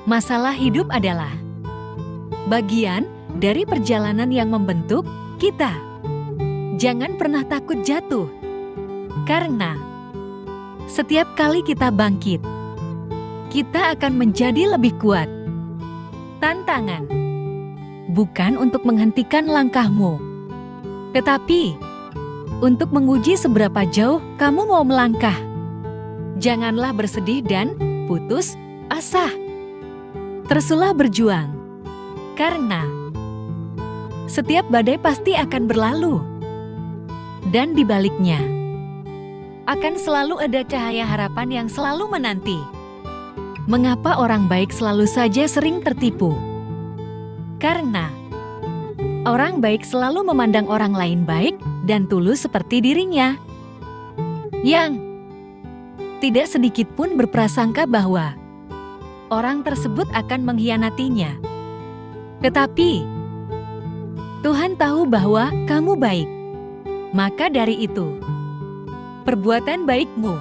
Masalah hidup adalah bagian dari perjalanan yang membentuk kita. Jangan pernah takut jatuh, karena setiap kali kita bangkit, kita akan menjadi lebih kuat. Tantangan bukan untuk menghentikan langkahmu, tetapi untuk menguji seberapa jauh kamu mau melangkah. Janganlah bersedih dan putus asa. Teruslah berjuang, karena setiap badai pasti akan berlalu. Dan di baliknya, akan selalu ada cahaya harapan yang selalu menanti. Mengapa orang baik selalu saja sering tertipu? Karena orang baik selalu memandang orang lain baik dan tulus seperti dirinya, yang tidak sedikit pun berprasangka bahwa orang tersebut akan mengkhianatinya. Tetapi Tuhan tahu bahwa kamu baik. Maka dari itu, perbuatan baikmu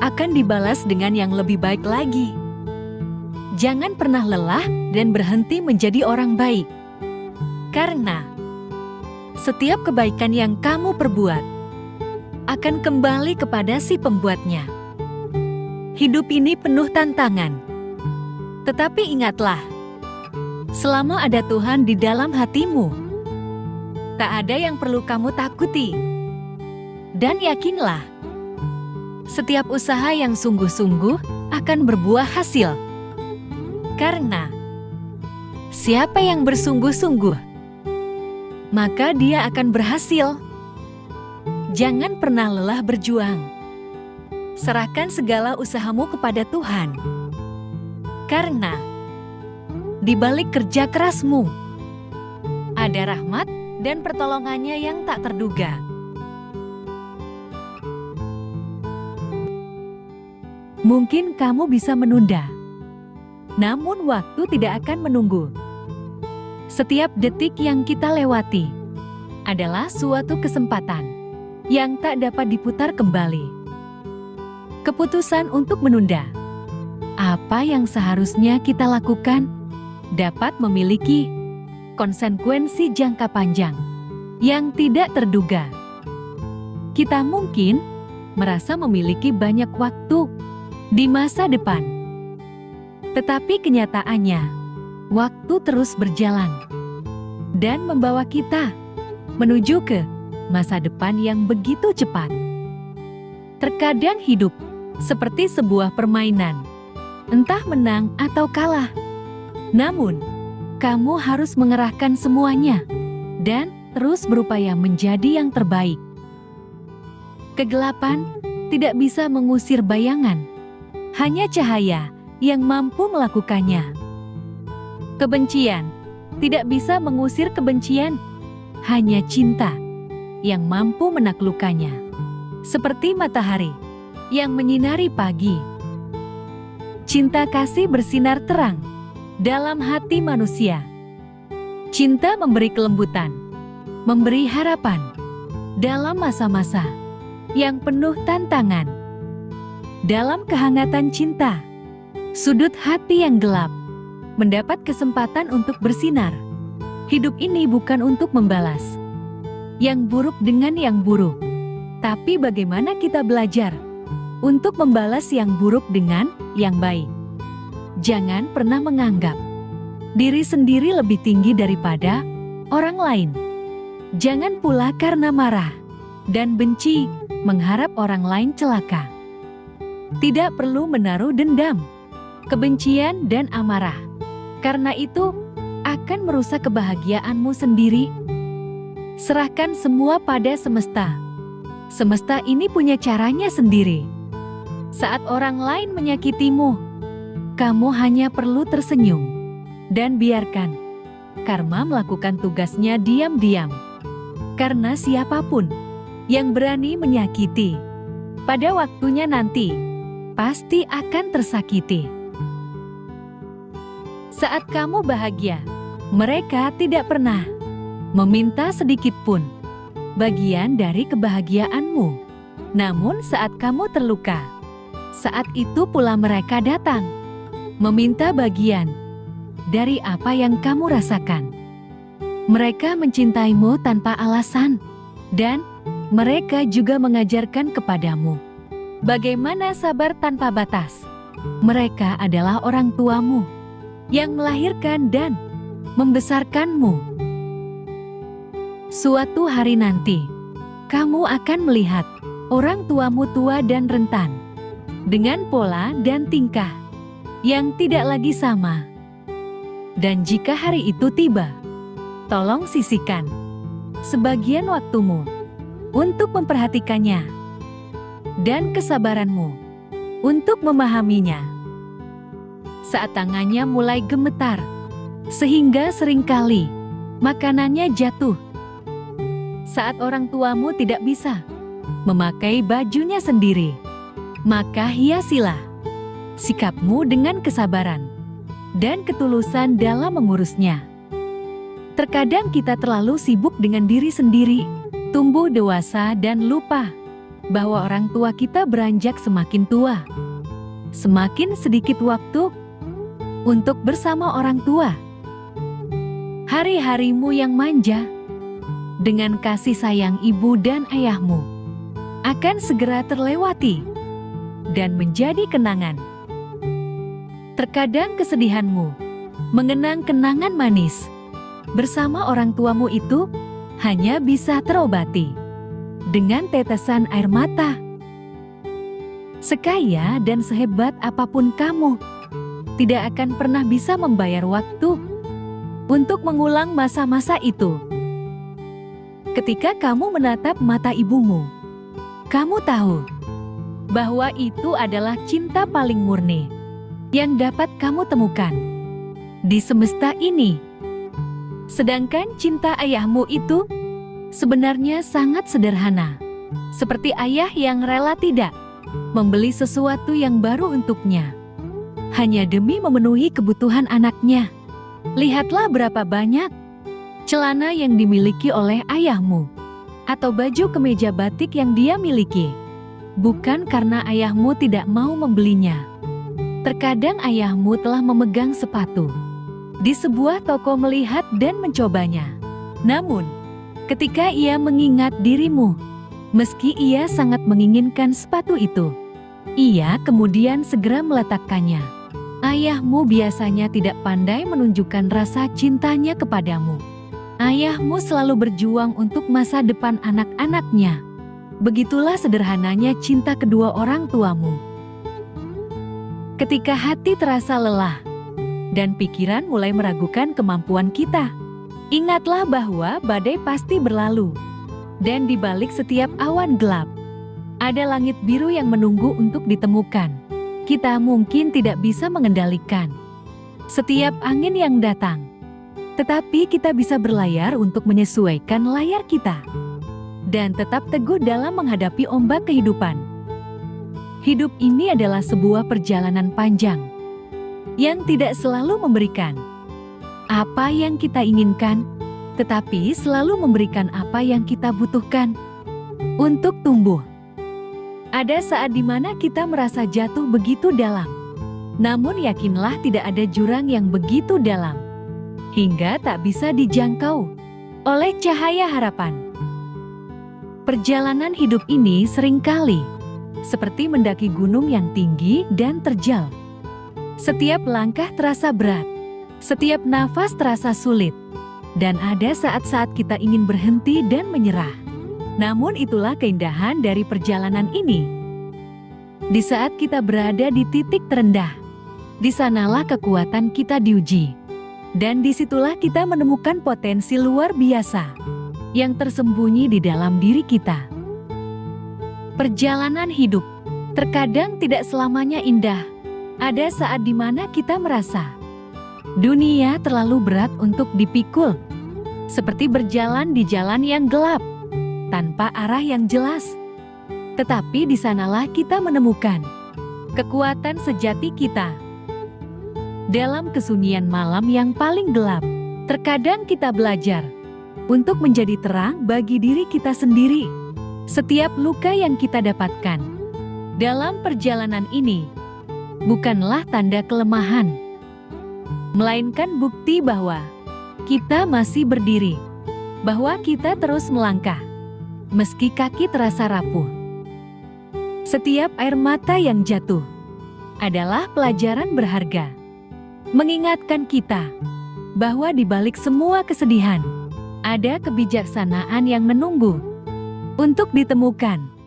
akan dibalas dengan yang lebih baik lagi. Jangan pernah lelah dan berhenti menjadi orang baik. Karena setiap kebaikan yang kamu perbuat akan kembali kepada si pembuatnya. Hidup ini penuh tantangan. Tetapi ingatlah, selama ada Tuhan di dalam hatimu, tak ada yang perlu kamu takuti. Dan yakinlah, setiap usaha yang sungguh-sungguh akan berbuah hasil. Karena siapa yang bersungguh-sungguh, maka dia akan berhasil. Jangan pernah lelah berjuang. Serahkan segala usahamu kepada Tuhan. Karena di balik kerja kerasmu, ada rahmat dan pertolongannya yang tak terduga. Mungkin kamu bisa menunda, namun waktu tidak akan menunggu. Setiap detik yang kita lewati adalah suatu kesempatan yang tak dapat diputar kembali. Keputusan untuk menunda apa yang seharusnya kita lakukan dapat memiliki konsekuensi jangka panjang yang tidak terduga. Kita mungkin merasa memiliki banyak waktu di masa depan, tetapi kenyataannya waktu terus berjalan dan membawa kita menuju ke masa depan yang begitu cepat. Terkadang hidup seperti sebuah permainan, entah menang atau kalah. Namun, kamu harus mengerahkan semuanya dan terus berupaya menjadi yang terbaik. Kegelapan tidak bisa mengusir bayangan, hanya cahaya yang mampu melakukannya. Kebencian tidak bisa mengusir kebencian, hanya cinta yang mampu menaklukkannya. Seperti matahari yang menyinari pagi, cinta kasih bersinar terang dalam hati manusia. Cinta memberi kelembutan, memberi harapan dalam masa-masa yang penuh tantangan. Dalam kehangatan cinta, sudut hati yang gelap mendapat kesempatan untuk bersinar. Hidup ini bukan untuk membalas yang buruk dengan yang buruk, tapi bagaimana kita belajar untuk membalas yang buruk dengan yang baik. Jangan pernah menganggap diri sendiri lebih tinggi daripada orang lain. Jangan pula karena marah dan benci mengharap orang lain celaka. Tidak perlu menaruh dendam, kebencian dan amarah. Karena itu akan merusak kebahagiaanmu sendiri. Serahkan semua pada semesta. Semesta ini punya caranya sendiri. Saat orang lain menyakitimu, kamu hanya perlu tersenyum dan biarkan karma melakukan tugasnya diam-diam. Karena siapapun yang berani menyakiti, pada waktunya nanti pasti akan tersakiti. Saat kamu bahagia, mereka tidak pernah meminta sedikit pun bagian dari kebahagiaanmu. Namun saat kamu terluka, saat itu pula mereka datang meminta bagian dari apa yang kamu rasakan. Mereka mencintaimu tanpa alasan, dan mereka juga mengajarkan kepadamu bagaimana sabar tanpa batas. Mereka adalah orang tuamu yang melahirkan dan membesarkanmu. Suatu hari nanti, kamu akan melihat orang tuamu tua dan rentan, dengan pola dan tingkah yang tidak lagi sama. Dan jika hari itu tiba, tolong sisihkan sebagian waktumu untuk memperhatikannya dan kesabaranmu untuk memahaminya. Saat tangannya mulai gemetar, sehingga seringkali makanannya jatuh. Saat orang tuamu tidak bisa memakai bajunya sendiri, maka hiasilah sikapmu dengan kesabaran dan ketulusan dalam mengurusnya. Terkadang kita terlalu sibuk dengan diri sendiri, tumbuh dewasa dan lupa bahwa orang tua kita beranjak semakin tua. Semakin sedikit waktu untuk bersama orang tua. Hari-harimu yang manja dengan kasih sayang ibu dan ayahmu akan segera terlewati dan menjadi kenangan. Terkadang kesedihanmu mengenang kenangan manis bersama orang tuamu itu hanya bisa terobati dengan tetesan air mata. Sekaya dan sehebat apapun kamu, tidak akan pernah bisa membayar waktu untuk mengulang masa-masa itu. Ketika kamu menatap mata ibumu, kamu tahu bahwa itu adalah cinta paling murni yang dapat kamu temukan di semesta ini. Sedangkan cinta ayahmu itu sebenarnya sangat sederhana, seperti ayah yang rela tidak membeli sesuatu yang baru untuknya, hanya demi memenuhi kebutuhan anaknya. Lihatlah berapa banyak celana yang dimiliki oleh ayahmu, atau baju kemeja batik yang dia miliki, bukan karena ayahmu tidak mau membelinya. Terkadang ayahmu telah memegang sepatu di sebuah toko melihat dan mencobanya. Namun, ketika ia mengingat dirimu, meski ia sangat menginginkan sepatu itu, ia kemudian segera meletakkannya. Ayahmu biasanya tidak pandai menunjukkan rasa cintanya kepadamu. Ayahmu selalu berjuang untuk masa depan anak-anaknya. Begitulah sederhananya cinta kedua orang tuamu. Ketika hati terasa lelah dan pikiran mulai meragukan kemampuan kita, ingatlah bahwa badai pasti berlalu, dan di balik setiap awan gelap, ada langit biru yang menunggu untuk ditemukan. Kita mungkin tidak bisa mengendalikan setiap angin yang datang, tetapi kita bisa berlayar untuk menyesuaikan layar kita, dan tetap teguh dalam menghadapi ombak kehidupan. Hidup ini adalah sebuah perjalanan panjang, yang tidak selalu memberikan apa yang kita inginkan, tetapi selalu memberikan apa yang kita butuhkan untuk tumbuh. Ada saat di mana kita merasa jatuh begitu dalam, namun yakinlah tidak ada jurang yang begitu dalam, hingga tak bisa dijangkau oleh cahaya harapan. Perjalanan hidup ini seringkali seperti mendaki gunung yang tinggi dan terjal. Setiap langkah terasa berat, setiap nafas terasa sulit, dan ada saat-saat kita ingin berhenti dan menyerah. Namun itulah keindahan dari perjalanan ini. Di saat kita berada di titik terendah, di sanalah kekuatan kita diuji. Dan disitulah kita menemukan potensi luar biasa yang tersembunyi di dalam diri kita. Perjalanan hidup terkadang tidak selamanya indah. Ada saat di mana kita merasa dunia terlalu berat untuk dipikul, seperti berjalan di jalan yang gelap, tanpa arah yang jelas. Tetapi di sanalah kita menemukan kekuatan sejati kita. Dalam kesunyian malam yang paling gelap, terkadang kita belajar untuk menjadi terang bagi diri kita sendiri. Setiap luka yang kita dapatkan dalam perjalanan ini bukanlah tanda kelemahan, melainkan bukti bahwa kita masih berdiri, bahwa kita terus melangkah, meski kaki terasa rapuh. Setiap air mata yang jatuh adalah pelajaran berharga, mengingatkan kita bahwa di balik semua kesedihan, ada kebijaksanaan yang menunggu untuk ditemukan.